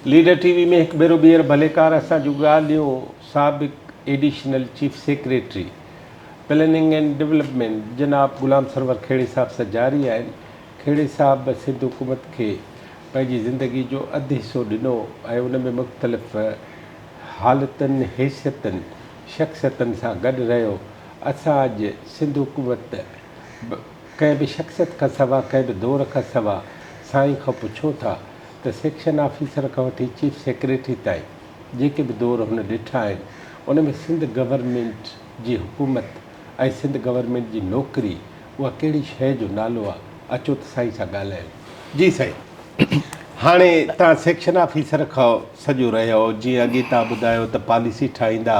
Leader TV में एक भेरो ॿीहर भलेकार असां जूं ॻाल्हियूं साबिक़ additional chief secretary planning and development जनाब गुलाम सरवर खेड़े साहब सां जारी आहिनि। खेड़े साहब सिंध हुकूमत खे पंहिंजी ज़िंदगी जो अधु हिसो ॾिनो ऐं उन में मुख़्तलिफ़ हालतुनि हैसियतुनि शख़्सियतुनि सां गॾु रहियो। असां अॼु सिंध हुकूमत कंहिं बि शख़्सियत खां सवा कंहिं बि दौर खां सवा साईं खां पुछूं था त सेक्शन ऑफिसर खां वठी चीफ सेक्रेटरी ताईं जेके बि दौर हुन ॾिठा आहिनि उन में सिंध गवर्नमेंट जी हुकूमत ऐं सिंध गवर्नमेंट जी नौकिरी उहा कहिड़ी शइ जो नालो आहे। अचो त साईं सां ॻाल्हायूं। जी साईं, हाणे तव्हां सेक्शन ऑफिसर खां सॼो रहियो, जीअं अॻे तव्हां ॿुधायो त पॉलिसी ठाहींदा,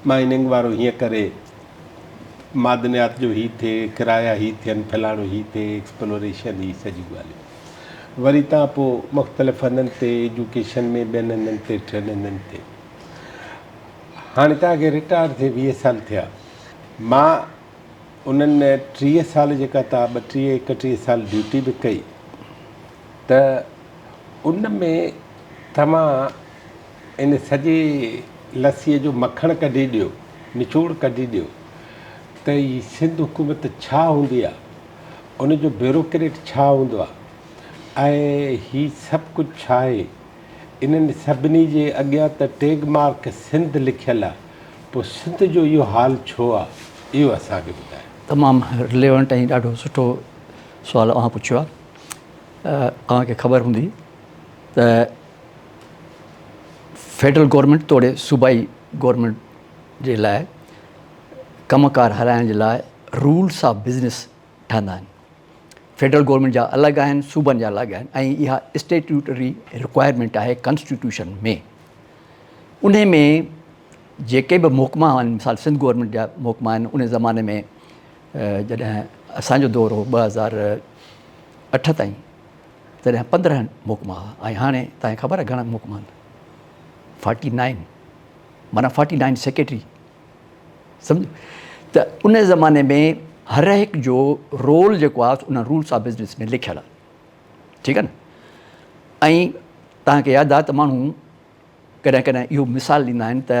माइनिंग वारो हीअं करे, मादनियात जो हीअ थिए, किराया हीअ थियनि, फलाणो हीअ थिए, एक्सप्लोरेशन हीअ सॼियूं ॻाल्हियूं। वरी तव्हां पोइ मुख़्तलिफ़ हंधनि ते एजुकेशन में ॿियनि हंधनि ते टिनि हंधनि ते, हाणे तव्हांखे रिटायर थिए 20 साल थिया। मां उन्हनि 30 साल जेका तव्हां 32-31 साल ड्यूटी बि कई त उन में तव्हां इन सॼे लस्सीअ जो मखणु कढी ॾियो, निचोड़ कढी ॾियो त ही सिंध हुकूमत छा हूंदी आहे, उनजो ब्यूरोक्रेट छा हूंदो आहे ऐं हीअ सभु कुझु छा आहे। इन्हनि सभिनी जे अॻियां त टैग मार्क सिंध लिखियलु आहे, पोइ सिंध जो इहो हाल छो आहे, इहो असांखे ॿुधायो। तमामु रिलेवेंट ऐं ॾाढो सुठो सुवालु तव्हां पुछियो आहे। तव्हांखे ख़बर हूंदी त फेडरल गवर्नमेंट तोड़े सूबाई गवर्नमेंट जे लाइ कमकार हलाइण जे लाइ रूल्स ऑफ बिज़नेस ठहंदा आहिनि। फेडरल गवर्नमेंट जा अलॻि आहिनि, सूबनि जा अलॻि आहिनि ऐं इहा स्टेट्यूटरी रिक्वायरमेंट आहे कॉन्स्टिट्यूशन में। उन में जेके बि महकमा आहिनि, मिसाल सिंध गवर्नमेंट जा महकमा आहिनि, उन ज़माने में जॾहिं असांजो दौर हो 2008 ताईं, तॾहिं 15 महकमा हुआ ऐं हाणे तव्हांखे ख़बर आहे घणा महकमा आहिनि? 49, माना 49 सेक्रेटरी। सम्झो त उन ज़माने में हर हिकु जो रोल जेको आहे उन रूल्स ऑफ बिज़नेस में लिखियलु आहे, ठीकु आहे न। ऐं तव्हांखे यादि आहे त माण्हू कॾहिं कॾहिं इहो मिसाल ॾींदा आहिनि त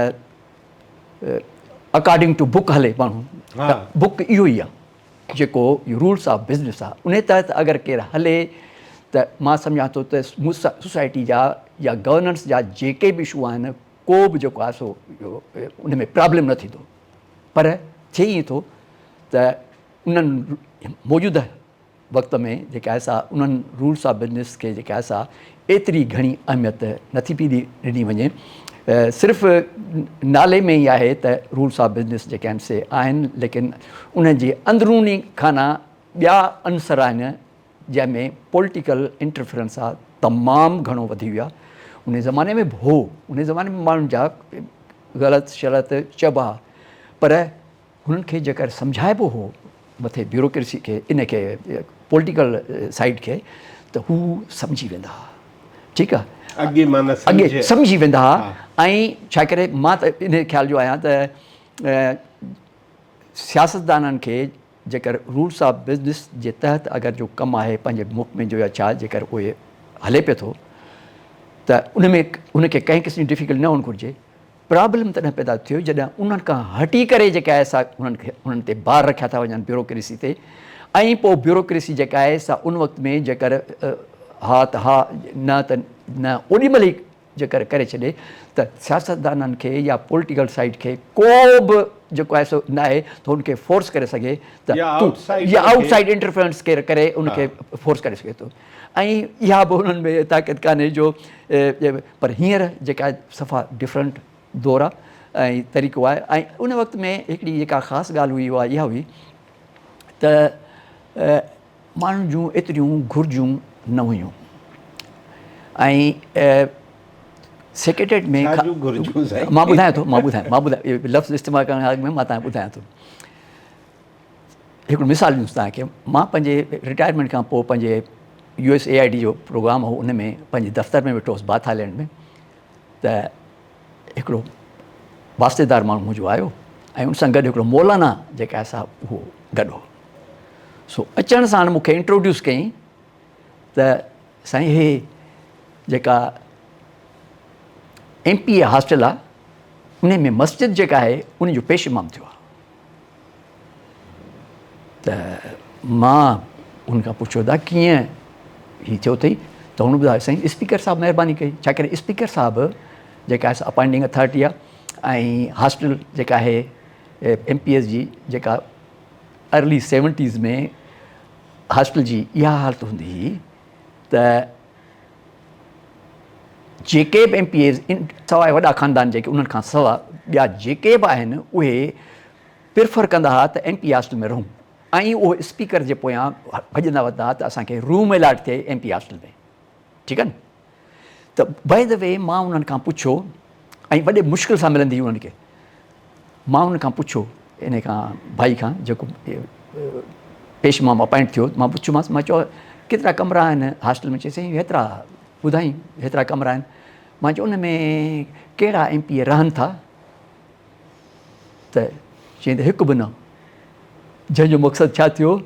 अकॉर्डिंग टू बुक हले माण्हू, त बुक इहो ई आहे जेको रूल्स ऑफ बिज़नेस आहे। उन तहत अगरि केरु हले त मां सम्झां थो त सोसाइटी जा या गवर्नेंस जा जेके बि इशू आहिनि, को बि जेको आहे सो उन में प्रॉब्लम न थींदो। पर थिए ईअं थो त उन्हनि मौजूदा वक़्त में जेका आहे सा उन्हनि रूल्स ऑफ बिज़नेस खे जेका आहे सा एतिरी घणी अहमियत नथी पई ॾिनी वञे। सिर्फ़ु नाले में ई आहे त रूल्स ऑफ बिज़नेस जेके आहिनि से आहिनि, लेकिन उन जे अंदरूनी खाना ॿिया अंसर आहिनि जंहिंमें पॉलिटिकल इंटरफेरेंस आहे तमामु घणो वधी वियो आहे। उन ज़माने में बि हो, उन ज़माने में माण्हुनि जा ग़लति शलत चइबा, पर हुननि खे जेकर सम्झाइबो हो मथे ब्यूरोक्रेसी खे, इन खे पॉलिटिकल साइड खे, त हू सम्झी वेंदा हुआ। ठीकु आहे, अॻे सम्झी वेंदा हुआ। ऐं छा करे मां त इन ख़्याल जो आहियां त सियासतदाननि खे जेकर रूल्स ऑफ बिज़नेस जे तहत अगरि जो कमु आहे पंहिंजे मुल्क में जो या छा जेकर उहे हले पियो थो त उनखे कंहिं क़िस्म जी डिफिकल्टी न हुअणु घुरिजे। प्रॉब्लम तॾहिं पैदा थियो जॾहिं उन्हनि खां हटी करे जेका आहे सा उन्हनि ते बार रखिया था वञनि ब्यूरोक्रेसी ते। ऐं पोइ ब्यूरोक्रेसी जेका आहे सा उन वक़्त में जेकर हा त हा, न त न, ओॾीमहिल ई जेकर करे छॾे त सियासतदाननि खे या पॉलिटिकल साइड खे को बि जेको आहे सो न आहे त हुनखे फोर्स करे सघे त या आउटसाइड इंटरफेरेंस केरु करे उनखे फोर्स करे सघे थो। ऐं इहा बि उन्हनि में ताक़त कान्हे जो, पर हींअर जेका आहे सफ़ा डिफरेंट दौर आहे ऐं तरीक़ो आहे। ऐं उन वक़्त में हिकिड़ी जेका ख़ासि ॻाल्हि हुई उहा इहा हुई त माण्हुनि जूं एतिरियूं घुर्जूं न हुयूं ऐं सेक्रेटरीट में मां ॿुधायां थो, मां ॿुधायां लफ़्ज़ इस्तेमालु करण खां अॻु में मां तव्हांखे ॿुधायां थो। हिकिड़ो मिसाल ॾियूंसि तव्हांखे। मां पंहिंजे रिटायरमेंट खां पोइ पंहिंजे USAID जो प्रोग्राम हो, उन में पंहिंजे दफ़्तर में वेठो हुउसि बाथ आइलैंड में, त हिकिड़ो वास्तेदार माण्हू मुंहिंजो आयो ऐं उन सां गॾु हिकिड़ो मौलाना जेका आहे सा उहो गॾु हो। सो अचण सां मूंखे इंट्रोड्यूस कयईं त साईं हे जेका MP हॉस्टल आहे, उन में मस्जिद जेका आहे उन जो पेश इमाम थियो आहे। त मां उनखां पुछियो त कीअं हीअ थियो अथई, त हुन ॿुधायो साईं स्पीकर साहिबु महिरबानी कई, छा करे स्पीकर साहिबु जेका आहे अपॉइंटिंग अथॉरिटी आहे, ऐं हॉस्टल जेका आहे MPS जी जेका अर्ली 70s में हॉस्टल जी इहा हालत हूंदी हुई त जेके बि MPS सवाइ वॾा ख़ानदान जेके उन्हनि खां सवाइ ॿिया जेके बि आहिनि उहे प्रिफर कंदा हुआ त MP हॉस्टल में रहूं, ऐं उहो स्पीकर जे पोयां भॼंदा वधंदा हुआ त असांखे रूम अलाट थिए MP हॉस्टल में, ठीकु आहे न। त बाय द वे मां उन्हनि खां पुछियो, ऐं वॾे मुश्किल सां मिलंदी हुई उन्हनि खे, मां उन खां पुछियो इन खां भाई खां जेको पेश इमाम अपॉइंट थियो, मां पुछियोमांसि, मां चयो केतिरा कमरा आहिनि हॉस्टल में, चई साईं हेतिरा ॿुधाई हेतिरा कमरा आहिनि। मां चयो उन में कहिड़ा MP रहनि था, त चई त हिकु बि न, जंहिंजो मक़सदु छा थियो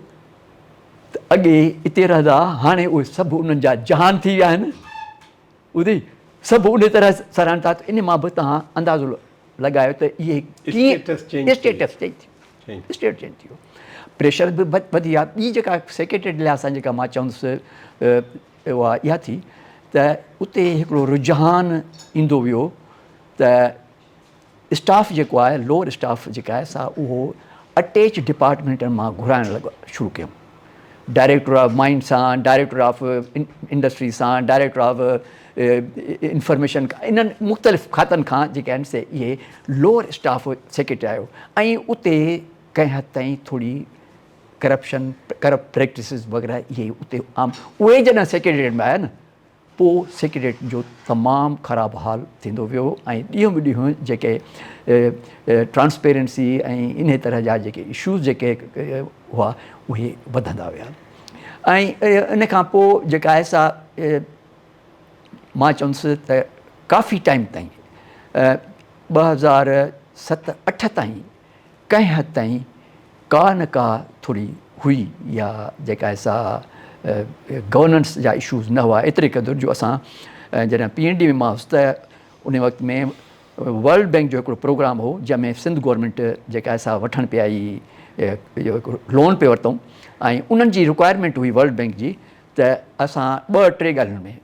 त अॻे हिते रहंदा, हाणे उहे सभु उन्हनि जा जहान थी विया आहिनि, ॿुधी सभु उन तरह सां रहनि था। त इन मां बि तव्हां अंदाज़ो लॻायो त इहे कीअं स्टेटस चेंज थियो, स्टेट चेंज थियो, प्रेशर बि वधी विया। ॿी जेका सेक्रेटरी लिहाज़ सां जेका मां चवंदुसि उहा इहा थी त उते हिकिड़ो रुझान ईंदो वियो त स्टाफ जेको आहे लोअर स्टाफ जेका आहे सा उहो अटैच डिपार्टमेंटनि मां घुराइण शुरू कयूं, डायरेक्टर ऑफ माइन सां, डायरेक्टर ऑफ इंडस्ट्री सां, डायरेक्टर ऑफ इंफॉर्मेशन, इन्हनि मुख़्तलिफ़ खातनि खां जेके आहिनि से इहे लोअर स्टाफ सेक्रेटरी आयो, ऐं उते कंहिं हद ताईं थोरी करप्ट प्रैक्टिसिस वग़ैरह इहे उते आम, उहे जॾहिं सेक्रेटरीट में आया न, पोइ सेक्रेटरीट जो तमामु ख़राबु हाल थींदो वियो, ऐं ॾींहों ॿ ॾींहों जेके ट्रांसपेरेंसी ऐं इन तरह जा जेके इशूज़ जेके हुआ उहे वधंदा विया। ऐं इन खां पोइ जेका आहे सा मां चवंदुसि त काफ़ी टाइम ताईं 2007-08 ताईं कंहिं हद ताईं का न का थोरी हुई या जेका आहे सा गवर्नेंस जा इशूज़ न हुआ एतिरे क़दुरु जो असां जॾहिं PND में मां हुउसि त उन वक़्त में वर्ल्ड बैंक जो हिकिड़ो प्रोग्राम हो जंहिंमें सिंध गवर्नमेंट जेका आहे सा वठणु पिया इहो हिकिड़ो लोन पे वरितऊं, ऐं उन्हनि जी रिक्वायरमेंट हुई वर्ल्ड बैंक जी त असां 2-3 ॻाल्हियुनि में,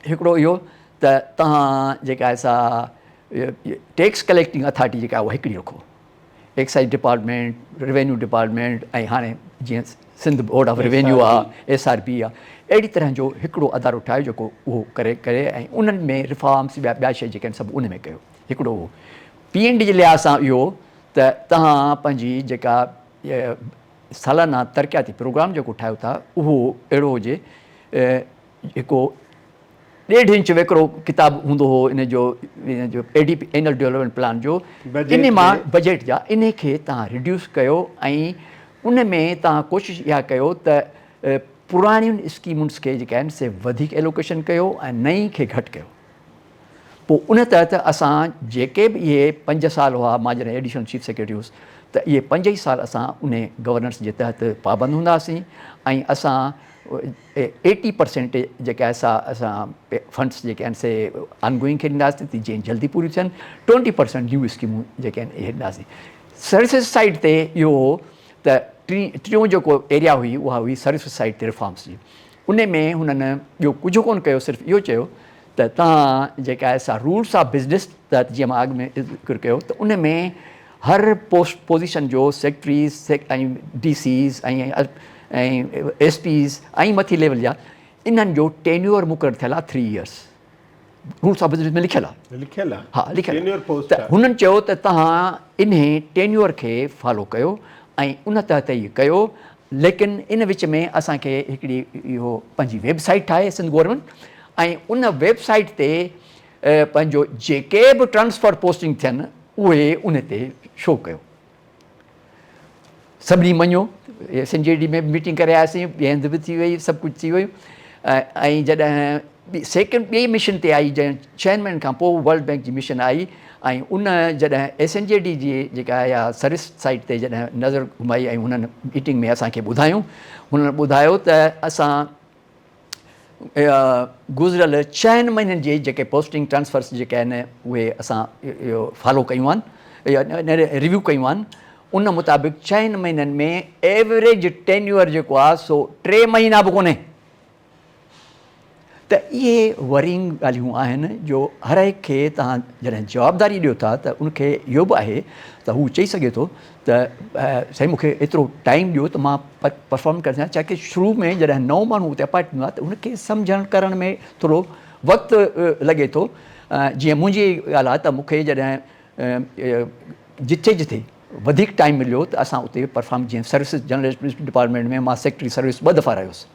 हिकिड़ो इहो त तव्हां जेका आहे सा टैक्स कलेक्टिंग अथॉरिटी जेका आहे उहा हिकिड़ी रखो, एक्साइज डिपार्टमेंट, रेवेन्यू डिपार्टमेंट, ऐं हाणे जीअं सिंध बोर्ड ऑफ रेवेन्यू आहे, SRB आहे, अहिड़ी तरह जो हिकिड़ो अदारो ठाहियो जेको उहो करे ऐं उन्हनि में रिफॉर्म्स ॿिया शइ जेके आहिनि सभु उन में कयो। हिकिड़ो उहो PND जे लिहाज़ सां इहो त तव्हां पंहिंजी जेका सालाना तरक़ियाती प्रोग्राम जेको ठाहियो था उहो अहिड़ो हुजे, जेको 1.5 इंच वेकिरो किताबु हूंदो हो इन जो ADP एनुअल डेवलपमेंट प्लान जो, इन मां बजट जा इन खे तव्हां रिड्यूस कयो, ऐं उन में तव्हां कोशिशि इहा कयो त पुराणियुनि स्कीमुनि खे जेके आहिनि से वधीक एलोकेशन कयो ऐं नई खे घटि कयो। पोइ उन तहत असां जेके बि इहे 5 साल हुआ, मां जॾहिं एडिशनल चीफ सेक्रेटरी हुउसि त इहे 5 ई साल असां उन गवर्नेंस जे तहत पाबंद हूंदासीं, ऐं असां 80% जेका असां फंड्स जेके आहिनि से ऑनगोइंग खे ॾींदासीं त जीअं जल्दी पूरियूं थियनि, 20% न्यू स्कीमूं जेके आहिनि इहे ॾींदासीं। सर्विसिस साइड ते इहो हो त टियों जेको एरिया हुई उहा हुई सर्विसिस साइड ते रिफॉर्म्स जी। उन में हुननि ॿियो कुझु कोन कयो, सिर्फ़ु इहो चयो त तव्हां जेका आहे सा रूल्स ऑफ बिज़नेस त जीअं मां अॻु में ज़िक्र कयो त उन में हर पोज़ीशन जो सेक्रेटरीज़ ऐं DCs ऐं SPs ऐं मथी लेवल जा इन्हनि जो टेन्योर मुक़ररु थियल आहे 3 years, रूल्स ऑफ बिज़नेस में लिखियलु आहे, हा लिखियलु आहे। त हुननि चयो त तव्हां इन टेन्योर खे फॉलो कयो ऐं उन तहत इहो कयो, लेकिन इन विच में असांखे हिकिड़ी इहो पंहिंजी वेबसाइट ठाहे सिंध गवर्नमेंट, ऐं उन वेबसाइट ते पंहिंजो जेके बि ट्रांसफर पोस्टिंग थियनि उहे उन ते शो कयो। सभिनी मञियो, SNJD में मीटिंग करे आयासीं, ॿिए हंधि बि थी वई, सभु कुझु थी वियो, ऐं जॾहिं ॿिए मिशन ते आई, जॾहिं 6 महीननि खां पोइ वर्ल्ड बैंक जी मिशन आई, ऐं उन जॾहिं SNJD जी जेका आहे सर्विस साइट ते जॾहिं नज़र घुमाई ऐं हुननि मीटिंग में असांखे ॿुधायूं, हुननि ॿुधायो त असां गुज़िरियल 6 महीननि जे जेके पोस्टिंग ट्रांसफर्स जेके आहिनि उहे असां इहो फॉलो कयूं आहिनि या रिव्यू कयूं आहिनि। उन मुताबिक़ 6 महीननि में एवरेज टेन्यूअर जेको आहे सो 3 महीना बि कोन्हे। त इहे वरिंग ॻाल्हियूं आहिनि जो हर हिक खे तव्हां जॾहिं जवाबदारी ॾियो था त उनखे इहो बि आहे त हू चई सघे थो त साईं मूंखे एतिरो टाइम ॾियो त मां परफॉर्म करे सघां। छा की शुरू में जॾहिं नओं माण्हू उते अपॉइंट थींदो आहे त उनखे सम्झण करण में थोरो वक़्तु लॻे थो। जीअं मुंहिंजी ॻाल्हि आहे त मूंखे जॾहिं जिथे जिथे वधीक टाइम मिलियो त असां उते परफॉर्म, जीअं सर्विसिस जनरल एडमिनिस्ट्रेशन डिपार्टमेंट में मां सेक्रेटरी सर्विस 2 दफ़ा रहियुसि।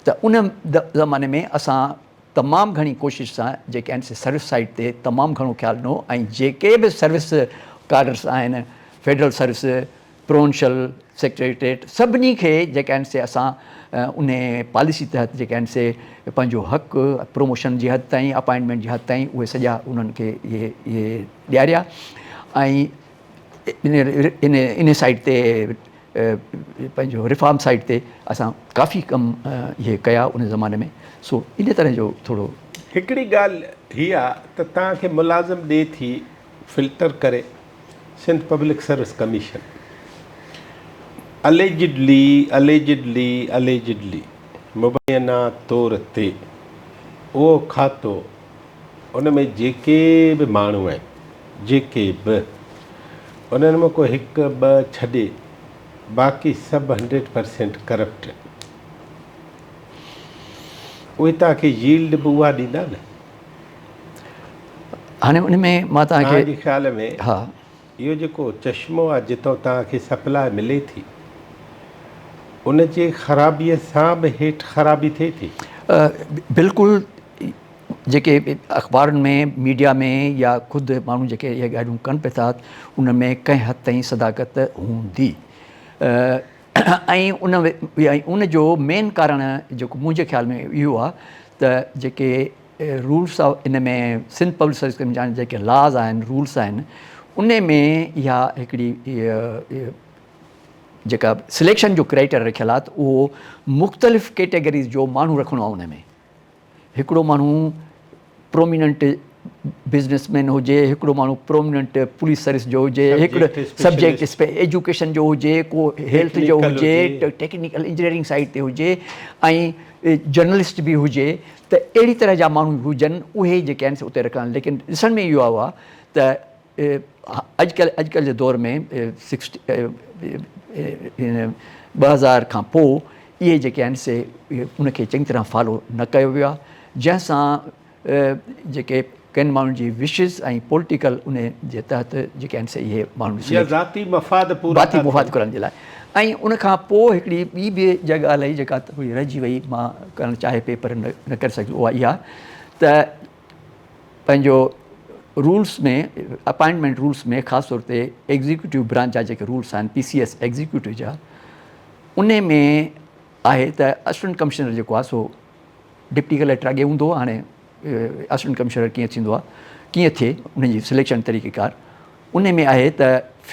त उन ज़माने में असां तमामु घणी कोशिशि सां जेके आहिनि से सर्विस साइड ते तमामु घणो ख़्यालु ॾिनो ऐं जेके बि सर्विस कार्डर्स आहिनि, फेडरल सर्विस, प्रोविंशियल सेक्रेटरेट, सभिनी खे जेके आहिनि से असां उन पॉलिसी तहत जेके आहिनि से पंहिंजो हक़ु प्रमोशन जी हद ताईं, अपॉइंटमेंट जी हद ताईं उहे सॼा उन्हनि खे इहे ॾियारिया। ऐं इन साइड ते पंहिंजो रिफॉर्म साइड ते असां काफ़ी कम इहे कया उन ज़माने में। सो इन तरह जो थोरो हिकिड़ी ॻाल्हि हीअ आहे त तव्हांखे मुलाज़िम ॾिए थी फिल्टर करे Sindh public service commission, allegedly मुबैना तौर ते उहो खातो उन में जेके बि माण्हू आहिनि, जेके बि उन्हनि में को हिकु ॿ छॾे बाक़ी सभु 100% करप्ट, उहे तव्हांखे यील्ड बि उहा ॾींदा न। हाणे उन में मां तव्हांजे ख़्याल में हा, इहो जेको चश्मो आहे जितां तव्हांखे सप्लाई मिले थी उन जे ख़राबीअ सां बि हेठि ख़राबी थिए थी? बिल्कुलु। जेके अख़बारुनि में, मीडिया में या ख़ुदि माण्हू जेके इहे ॻाल्हियूं कनि पिया था उन में कंहिं हद ताईं सदाकत हूंदी। ऐं उन जो मेन कारण जेको मुंहिंजे ख़्याल में इहो आहे त जेके रूल्स ऑफ इन में सिंध पब्लिक सर्विस कमीशन जेके लॉज़ आहिनि, रूल्स आहिनि, उन में इहा हिकिड़ी जेका सिलेक्शन जो क्राइटेरिया रखियलु आहे त उहो मुख़्तलिफ़ कैटेगरीज़ जो माण्हू रखिणो आहे। उन में हिकिड़ो माण्हू प्रोमिनेंट बिज़नेसमैन हुजे, हिकिड़ो माण्हू प्रोमिनेंट पुलिस सर्विस जो हुजे, हिकिड़ो सब्जेक्ट एजुकेशन जो हुजे, को हेल्थ जो हुजे, टेक्निकल इंजीनियरिंग साइड ते हुजे, ऐं जर्नलिस्ट बि हुजे। त अहिड़ी तरह जा माण्हू हुजनि उहे जेके आहिनि उते रखनि। लेकिन ॾिसण में इहो आहे त अॼुकल्ह जे दौर में 2000 खां पोइ इहे जेके आहिनि से उनखे चङी तरह फॉलो न कयो वियो आहे, जंहिंसां जेके किन माण्हुनि जी विशिस ऐं पॉलिटिकल उन जे तहत जेके आहिनि से इहे माण्हू ज़ाती मफ़ाद करण जे लाइ। ऐं उनखां पोइ हिकिड़ी ॿी बि ॻाल्हि आई जेका थोरी रहिजी वई, मां करणु चाहे पे पर न करे सघियो, उहा इहा त पंहिंजो रूल्स में, अपॉइंटमेंट रूल्स में ख़ासि तौर ते एग्ज़ीक्यूटिव ब्रांच जा जेके रूल्स आहिनि, PCS एग्ज़ीक्यूटिव जा, उन में आहे त असिस्टेंट कमिश्नर जेको आहे सो डिप्टी कलेक्टर अॻे हूंदो। हाणे असिस्टेंट कमिश्नर कीअं थींदो आहे, कीअं थिए उनजी सिलेक्शन तरीक़ेकार, उन में आहे त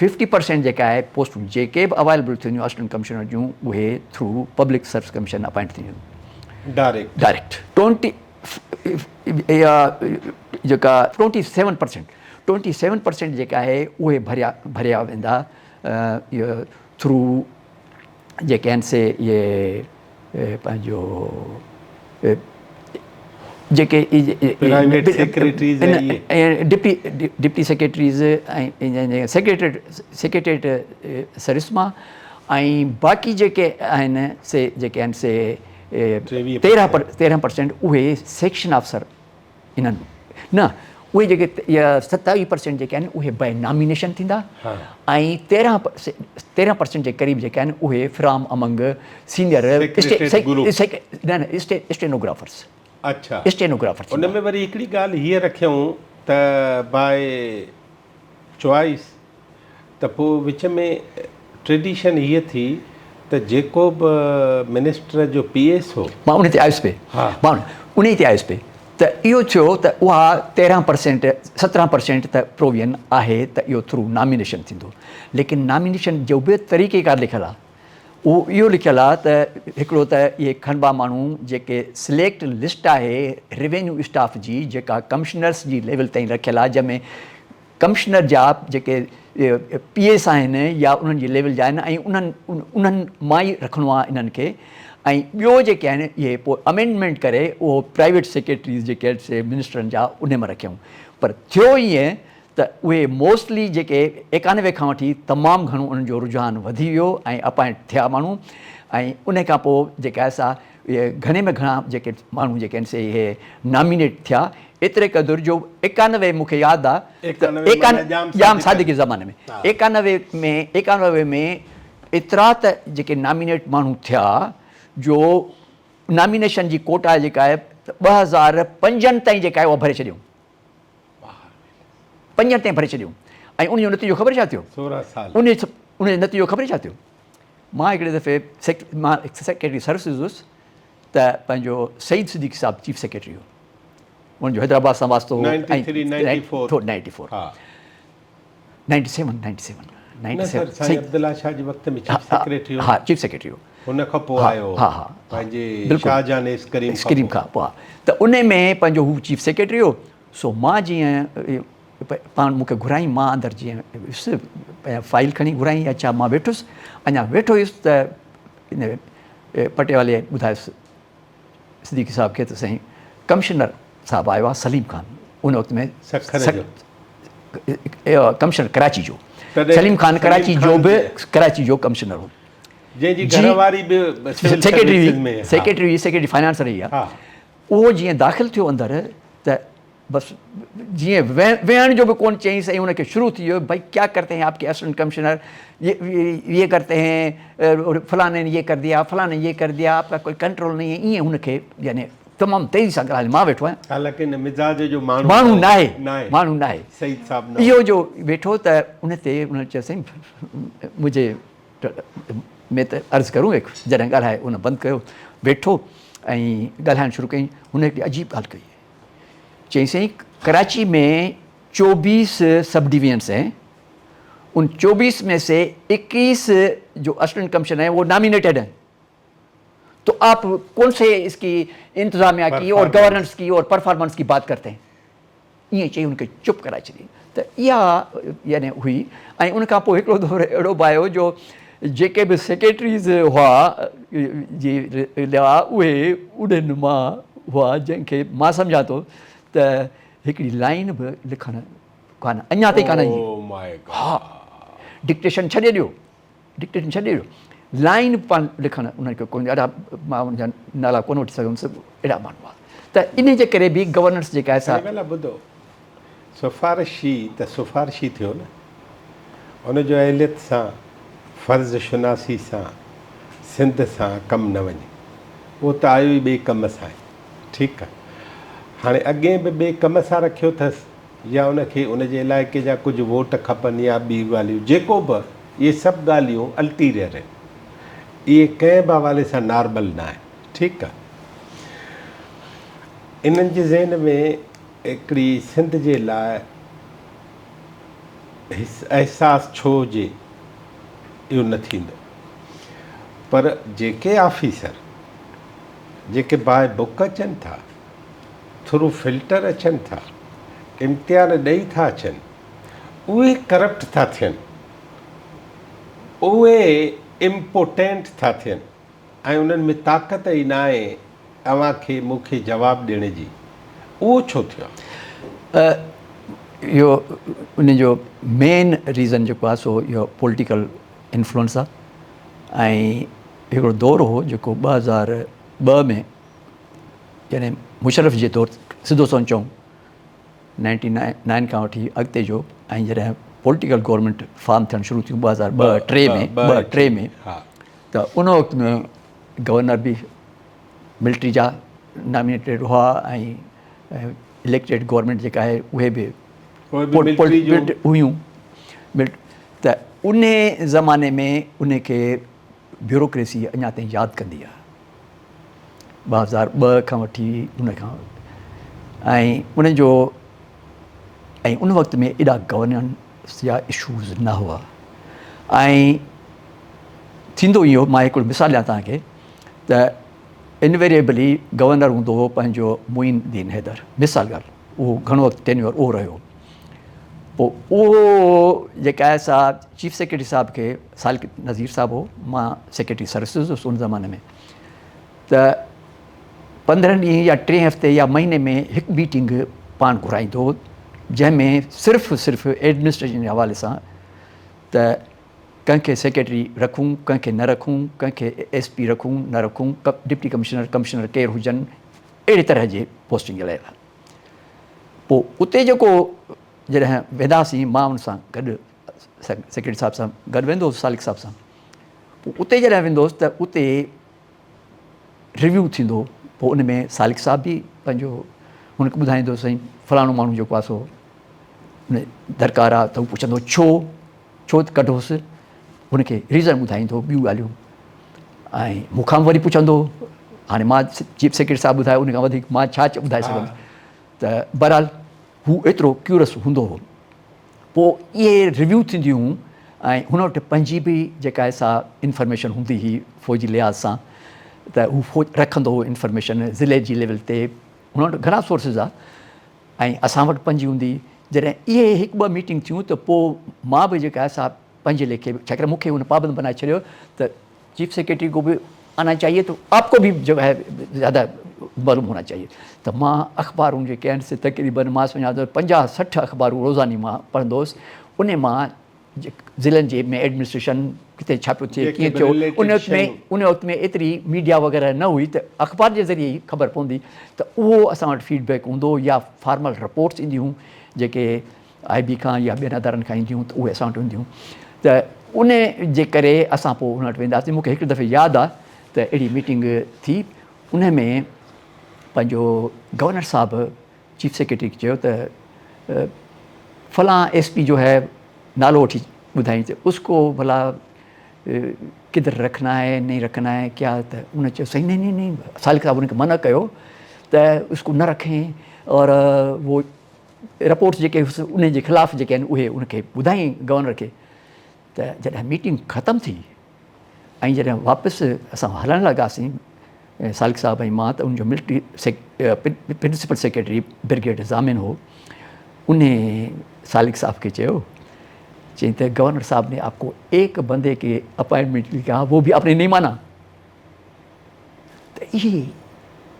50% जेका आहे पोस्टूं जेके बि अवेलेबल थींदियूं असिस्टेंट कमिश्नर जूं उहे through public service commission appoint थींदियूं डायरेक्ट। 27% जेका आहे उहे भरिया वेंदा इहो थ्रू जेके आहिनि से इहे पंहिंजो जेके डिप्टी सेक्रेटरीज़ ऐं सेक्रेटरेट सर्विस मां, ऐं बाक़ी जेके आहिनि से जेके आहिनि से 13% उहे सेक्शन ऑफिसर इन्हनि न, उहे जेके 27% जेके आहिनि उहे बाय नॉमिनेशन थींदा, ऐं 13% जे क़रीब जेके आहिनि उहे फ्रॉम अमंग सीनियर स्टेनोग्राफर्स। अच्छा, स्टेनोग्राफर। उन में वरी हिकिड़ी ॻाल्हि हीअ रखियऊं त बाय चॉइस, त पोइ विच में ट्रेडिशन हीअ थी त जेको बि मिनिस्टर जो PS हो, मां उन ते आयुसि पे, मां उन ते आयुसि पे, त इहो थियो त उहा 13% 17% त प्रोविजन आहे त इहो थ्रू नॉमिनेशन थींदो। लेकिन नॉमिनेशन जो बि तरीक़ेकार लिखियलु आहे, उहो इहो लिखियलु आहे त हिकिड़ो त इहे खंडवा माण्हू जेके सिलेक्ट लिस्ट आहे रेवेन्यू स्टाफ जी जेका कमिशनर्स जी लेवल ताईं रखियलु आहे, जंहिंमें कमिशनर जा जेके PS आहिनि या उन्हनि जी लेवल जा आहिनि, ऐं उन्हनि मां ई रखिणो आहे इन्हनि खे। ऐं ॿियो जेके आहिनि इहे पोइ अमेंडमेंट करे उहो प्राइवेट सेक्रेटरीज़ जेके आहिनि मिनिस्टरनि जा उन में रखियऊं। पर थियो ईअं त उहे मोस्टली जेके 91 खां वठी तमामु घणो उन्हनि जो रुझान वधी वियो ऐं अपॉइंट थिया माण्हू। ऐं उन खां पोइ जेके असां इहे घणे में घणा जेके माण्हू जेके आहिनि से इहे नॉमिनेट थिया, एतिरे क़दुरु जो 91 मूंखे यादि आहे जाम सादिक़े ज़माने में 91 में एतिरा त जेके नॉमिनेट माण्हू थिया जो नॉमिनेशन जी कोटा जेका आहे 2005 ताईं जेका आहे उहा भरे छॾियूं, 5 ताईं भरे छॾियूं। ऐं उनजो नतीजो ख़बर छा थियो? 16 साल। उन नतीजो ख़बर छा थियो? मां हिकिड़े दफ़े मां सेक्रेटरी सर्विसिस हुयुसि त पंहिंजो सईद सिद्दीक़ी साहिबु चीफ सेक्रेटरी हो, उनजो हैदराबाद सां वास्तो हो। 97 अब्दुल्ला शाह जे वक़्त में चीफ सेक्रेटरी हो। हा, चीफ सेक्रेटरी हो। हुन खां पोइ आयो पंहिंजे शाहजहान स्कीम खां पोइ। त उन में पंहिंजो हू चीफ सेक्रेटरी हो। सो मां जीअं पाण मूंखे घुराई, मां अंदरि जीअं वियुसि फाइल खणी घुराई या छा, मां वेठुसि, अञा वेठो हुयुसि त इन पटियाले ॿुधायुसि सिद्दीक़ी साहिब खे त साईं कमिशनर साहिबु आयो आहे सलीम ख़ान, उन वक़्त में कमिशनर कराची जो, सलीम ख़ान कराची जो बि कराची जो कमिशनर हो, सेक्रेटरी फाइनेंस रही आहे। उहो जीअं दाख़िल थियो अंदरि त बसि जीअं वेहण जो बि कोन चयईंसि ऐं उनखे शुरू थी वियो, भाई क्या करते हैं आपके असिस्टेंट कमिश्नर, ये करते हैं, फलां ने ये कर दिया, फलां ने ये कर दिया, आपका कोई कंट्रोल नहीं है, ईअं हुनखे यानी तमामु तेज़ी सां ॻाल्हि। मां वेठो आहियां, हालांकि मिज़ाज जो माण्हू नाहे, सईद साहब इहो जो वेठो त उन ते उन चयो साईं मुंहिंजे में त अर्ज़ु करूं, जॾहिं ॻाल्हाए उन बंदि कयो, वेठो ऐं ॻाल्हाइणु शुरू कयईं। हुन हिकिड़ी अजीब ॻाल्हि कई, चई साईं कराची में 24 सब डिवीजन्स हैं, उन 24 में से 21 जो असिस्टेंट कमिश्नर हैं वो नॉमिनेटेड हैं, तो आप कौन से इसकी इंतजामिया की और गवर्नेंस की और परफॉर्मेंस की बात करते हैं? ईअं चई उनखे चुप कराए छॾी। त इहा यानी हुई। ऐं उन खां पोइ हिकिड़ो दफ़ो अहिड़ो बि आयो जो जेके बि सेक्रेटरीज़ हुआ जी उहे उन्हनि मां हुआ जंहिंखे मां सम्झां थो त हिकिड़ी लाइन बि लिखणु कान अञा ताईं कान आई। हा, डिक्टेशन छॾे ॾियो, लाइन पाण लिखणु उन्हनि खे कोन, ॾाढा मां उनजा नाला कोन वठी सघुमि, अहिड़ा माण्हू आहे। त इन जे करे बि गवर्नेंस जेका आहे ॿुधो, सिफ़ारिशी थियो न, उनजो अहलियत सां फ़र्ज़ शुनासी सां सिंध सां कमु न वञे, उहो त आयो ई ॿिए कम सां, ठीकु आहे। हाणे अॻे बि ॿिए कम सां रखियो अथसि या उनखे उनजे इलाइक़े जा कुझु वोट खपनि या ॿी ॻाल्हियूं, जेको बि, इहे सभु ॻाल्हियूं अल्टीरियर आहिनि, इहे कंहिं बि हवाले सां नॉर्मल न आहे, ठीकु आहे। इन्हनि जे ज़हन में हिकिड़ी सिंध जे लाइ अहसासु छो हुजे इहो न थींदो, पर जेके ऑफिसर जेके बाय बुक अचनि था, थ्रू फिल्टर अचनि था, इम्तिहान ॾेई था अचनि, उहे करप्ट था थियनि, उहे इम्पोर्टेंट था थियनि ऐं उन्हनि में ताक़त ई न आहे तव्हांखे मूंखे जवाबु ॾियण जी। उहो छो थियो? इहो उनजो मेन रीज़न जेको आहे सो इहो पॉलिटिकल इन्फ्लुएंस आहे। ऐं हिकिड़ो दौरु हो जेको 2002 में यानी मुशर्रफ जे दौरु, सिधो चऊं 99 खां वठी अॻिते जो, ऐं जॾहिं पॉलिटिकल गवर्नमेंट फॉर्म थियणु शुरू थियूं 2002-3 में, त उन वक़्त में गवर्नर बि मिलिट्री जा नॉमिनेटेड हुआ ऐं इलेक्टेड गवर्नमेंट जेका आहे उहे बि हुयूं। त उन ज़माने में उनखे ब्यूरोक्रेसी अञा ताईं यादि कंदी आहे, 2002 खां वठी उन खां, ऐं उनजो ऐं उन वक़्त में एॾा गवर्नेंस जा इशूज़ न हुआ। ऐं थींदो इहो, मां हिकिड़ो मिसाल ॾियां तव्हांखे त इनवेरिएबली गवर्नर हूंदो हो पंहिंजो मुइनुद्दीन हैदर, मिसाल ॻाल्हि, उहो घणो वक़्तु टेन्योर उहो रहियो। पोइ उहो जेका आहे सा चीफ सेक्रेटरी साहिब खे, सालिक नज़ीर साहिबु हो, मां सेक्रेटरी सर्विसिस हुउसि उन ज़माने में, त 15 ॾींहं या 3 हफ़्ते या महीने में हिकु मीटिंग पाण घुराईंदो हो, जंहिंमें सिर्फ़ु एडमिनिस्ट्रेशन जे हवाले सां त कंहिंखे सेक्रेटरी रखूं, कंहिंखे न रखूं, कंहिंखे SP रखूं न रखूं, डिप्टी कमिश्नर केरु हुजनि, अहिड़े तरह जे पोस्टिंग जे लाइ। पोइ उते जेको जॾहिं वेंदासीं, मां हुन सां गॾु सेक्रेटरी साहिब सां गॾु वेंदो हुउसि, सालिक साहिब सां। पोइ उते जॾहिं वेंदो हुउसि त उते रिव्यू थींदो, पोइ उन में सालिक साहिब बि पंहिंजो हुनखे ॿुधाईंदो, साईं फलाणो माण्हू जेको आहे सो उन दरकार आहे, त हू पुछंदो छो कढोसि, हुनखे रीज़न ॿुधाईंदो, ॿियूं ॻाल्हियूं, ऐं मूंखां वरी पुछंदो, हाणे मां चीफ सेक्रेटरी साहिबु ॿुधायो, उन खां वधीक मां छा ॿुधाए सघंदुमि। त बहरहाल हू एतिरो क्यूरस हूंदो हो। पोइ इहे रिव्यू थींदियूं हुयूं, ऐं हुन वटि पंहिंजी बि जेका आहे सा इंफॉर्मेशन हूंदी हुई फ़ौजी लिहाज़ सां, त हू रखंदो हो इंफॉर्मेशन ज़िले जी लेवल ते, हुन वटि घणा सोर्सिस आहे, ऐं असां वटि पंहिंजी हूंदी। जॾहिं इहे 1-2 मीटिंग थियूं त पोइ मां बि जेका आहे सा पंहिंजे लेखे, छाकाणि मूंखे हुन पाबंद बनाए छॾियो त चीफ सेक्रेटरी को बि आना चाहिए, तो आपको भी जो है ज़्यादा मालूम होना चाहिए। त मां अख़बारूं जेके आहिनि से तक़रीबन मां सम्झां थो 50-60 अख़बारूं रोज़ानी मां पढ़ंदो हुउसि। उन मां ज़िलनि जे में एडमिनिस्ट्रेशन किथे छा पियो थिए, कीअं थियो, उन वक़्त में एतिरी मीडिया वग़ैरह न हुई, त अख़बार जे ज़रिए ई ख़बर पवंदी। त उहो असां वटि फीडबैक हूंदो, या फॉर्मल रिपोर्ट्स ईंदियूं जेके IB खां या ॿियनि अदारनि खां ईंदियूं, त उहे असां वटि हूंदियूं। त उन जे करे असां पोइ हुन वटि वेंदासीं। मूंखे हिकु दफ़े यादि आहे त अहिड़ी मीटिंग थी, उन में पंहिंजो गवर्नर साहिबु चीफ सेक्रेटरी खे चयो त फलां SP जो है नालो वठी ॿुधाई, त उसको भला किधर रखना है, नहीं रखना है क्या, त उन चयो सही नहीं, सालिक साहिबु उनखे मना कयो त उसको न रखें, और वो रिपोर्ट्स जेके उन जे ख़िलाफ़ु जेके आहिनि उहे उनखे ॿुधाई गवर्नर खे। त जॾहिं मीटिंग ख़तमु थी ऐं जॾहिं वापसि असां हलणु लॻासीं, सालिक साहिबु ऐं मां, त उनजो मिलिट्री प्रिंसिपल सेक्रेटरी ब्रिगेड ज़ामिन हो, उन सालिक साहिब खे चयो, चई त गवर्नर साहब ने आपको एक बंदे के अपॉइंटमेंट की कहा, वो भी आपने नहीं माना। त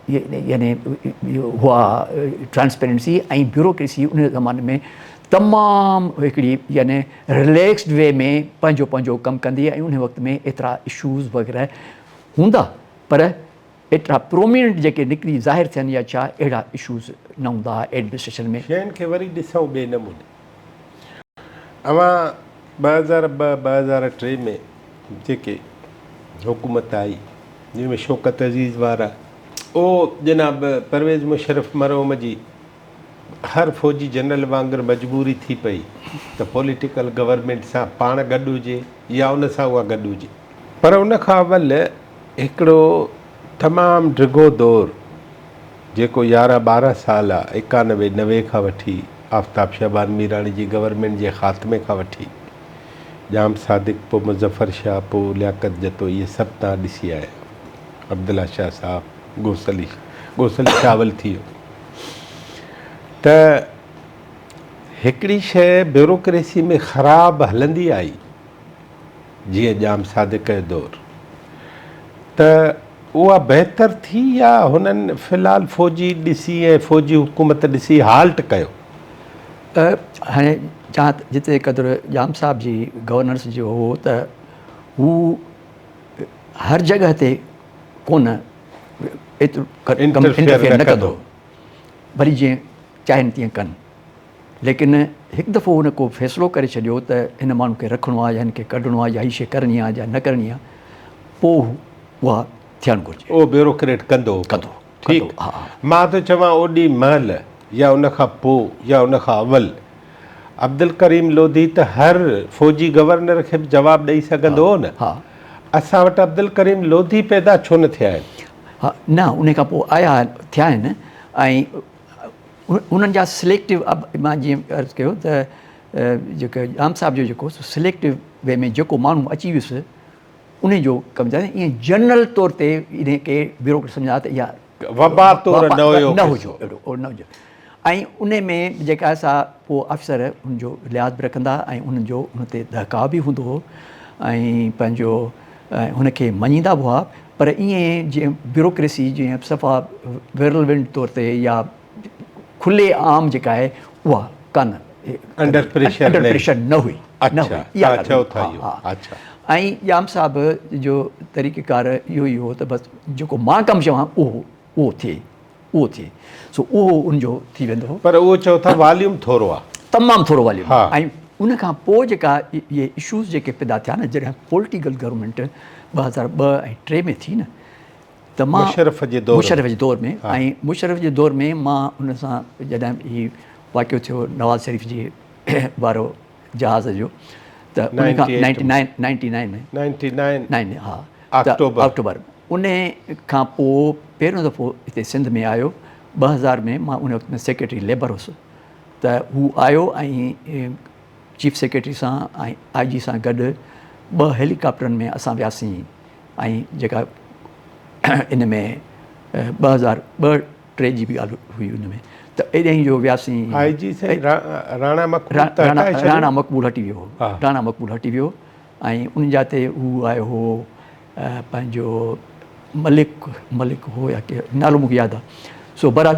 यानी हुआ ट्रांसपेरेंसी ऐं ब्यूरोक्रेसी उन ज़माने में तमामु हिकिड़ी यानी रिलैक्स्ड वे में पंहिंजो कमु कंदी, ऐं उन वक़्त में एतिरा इशूज़ वग़ैरह हूंदा, पर एतिरा प्रोमिनेंट जेके निकिरी ज़ाहिर थियनि या छा, अहिड़ा इशूज़ न हूंदा एडमिनिस्ट्रेशन में। शयुनि खे वरी ॾिसूं ॿिए नमूने। अवां 2002-2003 में जेके हुकूमत आई, जंहिंमें शौकत अज़ीज़ वारा, उहो जनाब परवेज़ मुशर्रफ मरहूम जी हर फ़ौजी जनरल वांगुरु मजबूरी थी पई त पॉलिटिकल गवर्नमेंट सां पाण गॾु हुजे या उन सां उहा गॾु हुजे। पर उन खां अवल हिकिड़ो तमामु डिघो दौरु जेको 11-12 साल आहे, 91-90 खां वठी आफ्ताब शहबान मीराणी जी गवर्नमेंट जे ख़ात्मे खां वठी, जाम सादिक, पोइ मुज़फ़र शाह, पोइ लियाकत जतो, इहे सभु तव्हां ॾिसी आया, अब्दुल्ला शाह साहब, गोसली चावल थी वियो। त हिकिड़ी शइ ब्यूरोक्रेसी में ख़राबु हलंदी आई, जीअं जाम सादिक जो दौरु, त उहा बहितर थी या हुननि फ़िलहालु फ़ौजी ॾिसी ऐं फ़ौजी हुकूमत ॾिसी हाल्ट कयो? हाणे जहाँ जिते क़दुरु जाम साहिब जी गवर्नर्स जो हो, त हू हर जॻह ते कोन एतिरो इंटरफेयर न कंदो, वरी जीअं चाहिनि तीअं कनि। लेकिन हिकु दफ़ो हुन को फ़ैसिलो करे छॾियो त हिन माण्हू खे रखिणो आहे या हिन खे कढिणो आहे या हीअ शइ करणी आहे या न करणी आहे, पोइ उहा थियणु घुरिजे। उहो ब्यूरोक्रेट कंदो। ठीकु, मां त चवां ओॾी महिल या उन खां पोइ या उन खां अवल अब्दुल करीम लोधी त हर फ़ौजी गवर्नर खे बि जवाबु ॾेई सघंदो हो न। असां वटि अब्दुल करीम लोधी पैदा छो न थिया आहिनि? हा, न उन खां पोइ आया थिया आहिनि, ऐं उन्हनि जा सिलेक्टिव, मां जीअं अर्ज़ु कयो त जेको जाम साहिब जो जेको सिलेक्टिव वे में जेको माण्हू अची वियुसि उन जो कमु चवंदा ईअं जनरल तौर ते इन खे ब्यूरोक्रेट सम्झा त इहा वबा तौरु न हुयो न हुजो अहिड़ो न हुजो। ऐं उन में जेका असां पोइ अफ़सर उनजो लिहाज़ बि रखंदा ऐं उन्हनि जो उन ते दहकाव बि हूंदो हो ऐं पंहिंजो हुनखे मञींदा बि हुआ। पर ईअं जीअं ब्यूरोक्रेसी जीअं सफ़ा विरलवेंट तौर ते या खुले आम जेका आहे उहा कान अंडर प्रेशर न हुई। ऐं जाम साहब जो तरीक़ेकार इहो ई हो त बसि जेको मां कमु चवां उहो थिए सो उहो उनजो थी वेंदो हो। पर उहो चओ था वॉल्यूम थोरो आहे, तमामु थोरो वॉल्यूम। ऐं उन खां पोइ जेका इहे इशूज़ जेके पैदा थिया न जॾहिं पॉलिटिकल गवर्नमेंट 2002 ऐं 2003 में थी न त मां मुशर्रफ जे दौर में ऐं मुशर्रफ जे दौर में मां उन सां जॾहिं हीउ वाक़ियो थियो नवाज़ शरीफ़ जी वारो जहाज़ जो त उन खां 99 में हा अक्टूबर उन खां पोइ पहिरियों दफ़ो हिते सिंध में आयो 2000 में। मां उन वक़्त में सेक्रेटरी लेबर हुउसि त हू आयो ऐं चीफ सेक्रेटरी सां ऐं IG सां गॾु 2 हेलीकॉप्टरनि में असां वियासीं ऐं जेका इन में 2002-03 जी बि ॻाल्हि हुई उन में त एॾे जो वियासीं। राणा मक़बूल हटी वियो हो ऐं उन जा ते हू आयो हो पंहिंजो मलिक हो या के नालो मूंखे यादि आहे। सो बहरहाल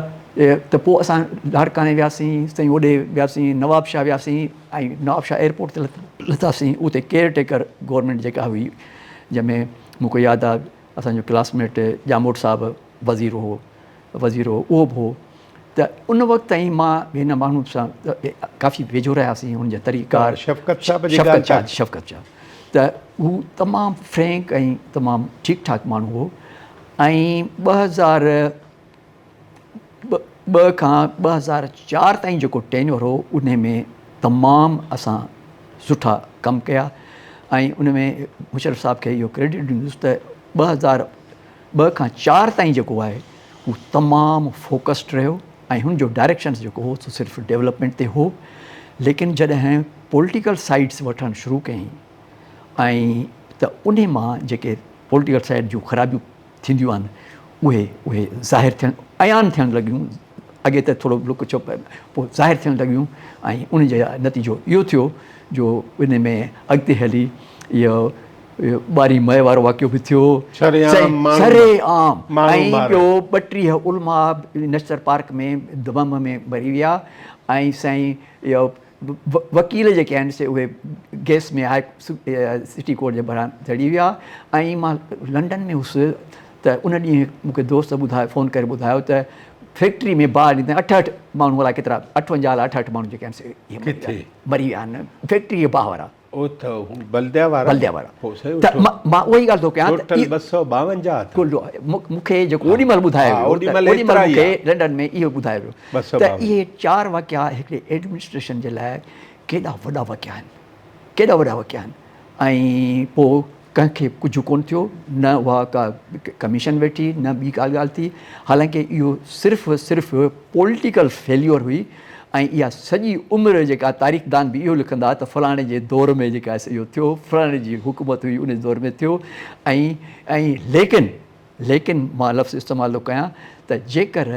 त पोइ असां लाड़काने वियासीं साईं, ओॾे वियासीं नवाब शाह वियासीं ऐं नवाब शाह एयरपोर्ट ते लथासीं। उते केयरटेकर गवर्नमेंट जेका हुई जंहिंमें मूंखे यादि आहे असांजो क्लासमेट जामोट साहिबु वज़ीर हो उहो बि हो। त उन वक़्तु ताईं मां हिन माण्हू सां काफ़ी वेझो रहियासीं। हुन जा तरीक़ार शफ़क़त शाह त हू तमामु फ्रैंक ऐं तमामु ठीकु ठाक माण्हू हो। ऐं 2002 खां 2004 ताईं जेको टेन्योर हो उन में तमामु असां सुठा कमु कया ऐं उन में मुशर्रफ साहब खे इहो क्रेडिट ॾींदुसि त 2002 खां 4 ताईं जेको आहे हू तमामु फोकस्ड रहियो ऐं हुनजो डायरेक्शन जेको हो सो सिर्फ़ु डेवलपमेंट ते हो। लेकिन जॾहिं पॉलिटिकल साइड्स वठणु शुरू कयईं ऐं त उन मां जेके पॉलिटिकल साइड जूं ख़राबियूं थींदियूं आहिनि उहे ज़ाहिर थियणु अयान थियणु लॻियूं। अॻे त थोरो लुक छुप पोइ ज़ाहिर थियणु लॻियूं ऐं उन जो नतीजो इहो थियो जो इन में अॻिते हली इहो ॿारी मए वारो वाक़ियो बि थियो सरेआम ऐं ॿियो 32 उलमा नेशनल पार्क में दबंग में मरी विया ऐं साईं इहो वकील जेके आहिनि से उहे गैस में सिटी कोर्ट जे भरियां चढ़ी विया। ऐं मां लंडन में हुउसि त उन ॾींहुं मूंखे दोस्त फ़ोन करे ॿुधायो त फैक्ट्री में बाहि ॾींदा 58 माण्हू अलाए केतिरा 58 माण्हू जेके आहिनि मरी विया आहिनि फैक्ट्री जे बाहि वारा बल्दिया वारा। त मां उहा ई ॻाल्हि थो कयां मूंखे जेको ओॾी महिल ॿुधायो मूंखे लंडन में इहो ॿुधायो वियो त इहे 4 वाक़िया हिकिड़े एडमिनिस्ट्रेशन जे लाइ केॾा वॾा वाक़िया आहिनि ऐं पोइ कंहिंखे कुझु कोन्ह थियो न उहा का कमीशन वेठी न ॿी का ॻाल्हि थी। हालांकि इहो सिर्फ़ु पॉलिटिकल फेल्यूर हुई ऐं इहा सॼी उमिरि जेका तारीख़दान बि इहो लिखंदा त फलाणे जे दौर में जेका इहो थियो फलाणे जी हुकूमत हुई उन दौर में थियो। ऐं लेकिन मां लफ़्ज़ इस्तेमालु थो कयां त जेकर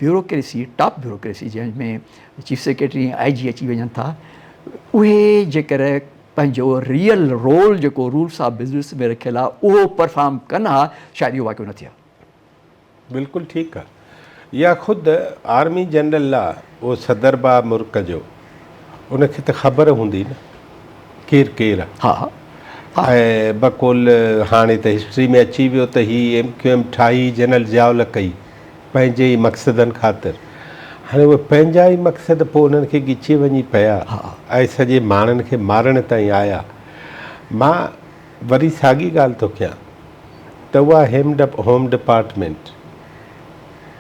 ब्यूरोक्रेसी टॉप ब्यूरोक्रेसी जंहिंमें चीफ सेक्रेटरी IG अची वञनि था उहे जेकर पंहिंजो रियल रोल जेको रूल्स ऑफ बिज़नेस में रखियलु आहे उहो परफॉर्म कनि हा शायदि इहो वाक़ियो न थिया। बिल्कुलु ठीकु आहे। या ख़ुदि आर्मी जनरल आहे उहो सदरबा मुल्क जो उनखे त ख़बर हूंदी न केरु आहे। ऐं बकुल हाणे त हिस्ट्री में अची वियो त हीअ MQM ठाही जनरल ज़ियाउल कई पंहिंजे ई मक़सदनि ख़ातिर। हाणे उहे पंहिंजा ई मक़सद पोइ उन्हनि खे ॻिची वञी पिया ऐं सॼे माण्हुनि खे मारण ताईं आया। मां वरी साॻी ॻाल्हि थो कयां त उहा होम डिपार्टमेंट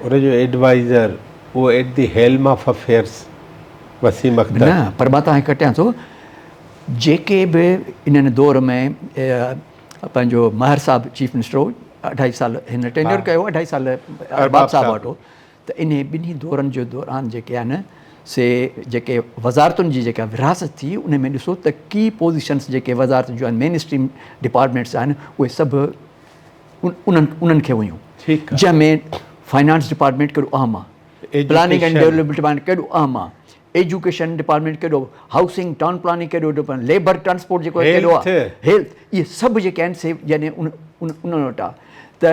उनजो एडवाइज़र उहो at the helm of affairs Wasim Akhtar न पर मां तव्हांखे कटियां थो जेके बि इन्हनि दौर में पंहिंजो महर साहब चीफ मिनिस्टर हो 2.5 साल हिन टेन्योर कयो 2.5 साल अरबाब साहब वटि त इन ॿिन्ही दौरनि जे दौरान जेके आहिनि से जेके वज़ारतुनि जी जेका विरासत थी उन में ॾिसो त की पोज़ीशन्स जेके वज़ारत जो आहिनि मेन स्ट्रीम डिपार्टमेंट्स आहिनि उहे सभु उन्हनि खे हुयूं, ठीकु आहे। जंहिंमें फाइनेंस डिपार्टमेंट केॾो अहम आहे, planning and Education. Development department केॾो अहम आहे, एजुकेशन डिपार्टमेंट केॾो, हाउसिंग टाउन प्लानिंग केॾो डिपार्टमेंट, लेबर ट्रांसपोर्ट जेको आहे केॾो आहे, हेल्थ, इहे सभु जेके आहिनि से यानी उन्हनि वटि आहे। त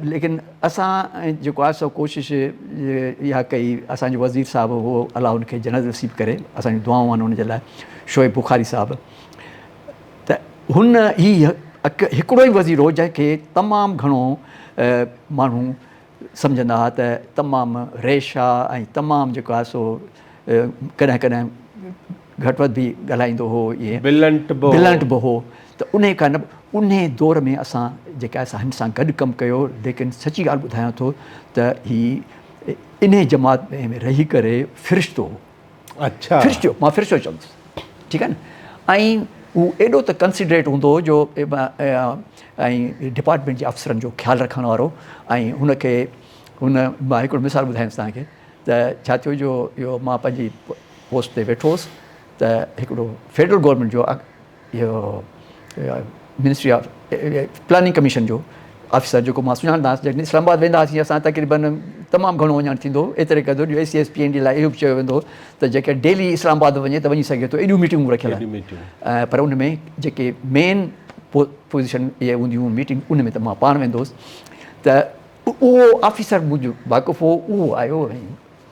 लेकिन असां जेको आहे सो कोशिशि इहा कई, असांजो वज़ीर साहिबु हो अलाह उनखे जन्नत नसीब करे, असांजी दुआऊं आहिनि उनजे लाइ, शोएब बुखारी साहिबु। त हुन हिकिड़ो ई वज़ीर हो जंहिंखे तमामु घणो माण्हू सम्झंदा हुआ त तमामु रेश आहे ऐं तमामु जेको आहे सो कॾहिं कॾहिं घटि वधि बि ॻाल्हाईंदो हो, इहे बिलंट बि हो। त उन दौर में असां जेका असां हिन सां गॾु कमु कयो, लेकिन सची ॻाल्हि ॿुधायां थो त हीउ इन जमात में रही करे फ़िरिश्तो हो। अच्छा, फ़िरिश्तो, मां फ़िरिश्तो चवंदुसि, ठीकु आहे न। ऐं हू एॾो त कंसिडरेट हूंदो हो जो ऐं डिपार्टमेंट जे अफ़सरनि जो ख़्यालु रखण वारो। ऐं मां हिकिड़ो मिसाल ॿुधायांसि तव्हांखे त छा थियो जो इहो मां पंहिंजी पोस्ट ते वेठो हुउसि त हिकिड़ो फेडरल गवर्नमेंट जो इहो मिनिस्ट्री ऑफ प्लानिंग कमीशन जो ऑफिसर जेको मां सुञाणंदा हुआसीं, जॾहिं इस्लामाबाद वेंदा हुआसीं असां तक़रीबन तमामु घणो वञणु थींदो हो, एतिरे क़दुरु जो ACSPND लाइ इहो बि चयो वेंदो त जेके डेली इस्लामाबाद वञे त वञी सघे थो, एॾियूं मीटिंगूं रखियल आहिनि। पर उन में जेके मेन पोज़ीशन इहे हूंदियूं हुयूं मीटिंग, उन में त मां पाण वेंदो हुउसि। त उहो ऑफिसर मुंहिंजो वाक़ुफ़ु हो, उहो आयो ऐं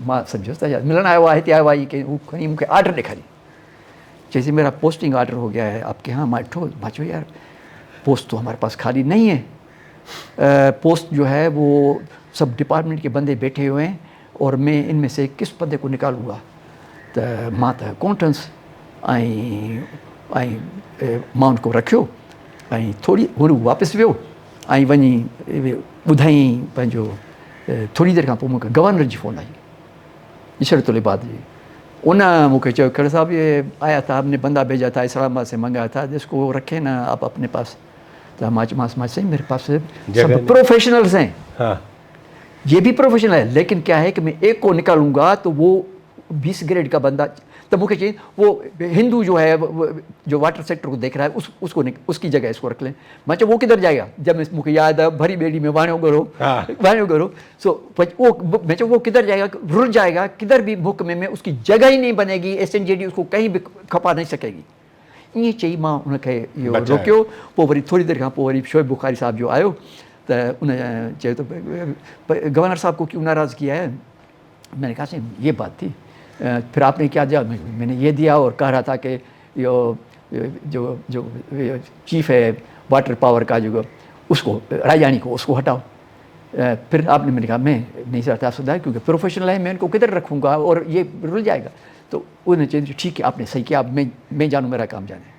मां सम्झुसि त मिलणु आयो आहे, हिते आयो आहे, की हू खणी मूंखे आर्डर ॾेखारी, जैसे मेरा पोस्टिंग आर्डर हो गया है आपके यहाँ। मैं ॾिठो, मां चयो यार पोस्ट तो हमारे पास खाली नहीं है, पोस्ट जो है वो सब डिपार्टमेंट के बंदे बैठे हुए हैं और मैं इनमें से किस बंदे को निकालूंगा। त मां त कोन्टन्स ऐं मां उनको रखियो ऐं थोरी हुन वापसि वियो ऐं वञी ॿुधाईं पंहिंजो। थोरी देरि खां पोइ मूंखे गवर्नर जी फ़ोन आई, इशरत उल इबाद जी। उन मूंखे चयो खड़े साहब ये आया था, हमने बंदा भेजा था, इस्लामाबाद से मंगाया था, जिसको रखे ना आप अपने पास। तो माँ सही मेरे पास सब प्रोफेशनल्स हैं। हाँ, ये भी प्रोफेशनल है, लेकिन क्या है कि मैं एक को निकालूंगा तो वो 20 ग्रेड का बंदा, तो मुझे चाहिए वो हिंदू जो है जो वाटर सेक्टर को देख रहा है उसकी जगह इसको रख लें। मैं वो किधर जाएगा, जब मुझे याद है भरी बेड़ी में वाणियों करो सो वो किधर जाएगा, रुल जाएगा किधर भी मुकमे में, उसकी जगह ही नहीं बनेगी, SNJD उसको कहीं भी खपा नहीं सकेगी। ईअं चई मां उनखे इहो रोकियो। पोइ वरी थोरी देरि खां पोइ वरी शोएब बुखारी साहब जो आयो त उन चयो त गवर्नर साहब को क्यों नाराज़गी है। मैंने कहा सही ये बात थी, फिर आपने क्या दिया, मैंने ये दिया और कह रहा था कि जो चीफ है वाटर पावर का जो उसको राजानी को उसको हटाओ। फिर आपने, मैंने कहा मैं नहीं चाहता सुधार, क्योंकि प्रोफेशनल है, मैं इनको किधर रखूँगा और ये रुल जाएगा। तो उन्होंने चाहिए ठीक है आपने सही किया, अब मैं जानूँ, मेरा काम जाने।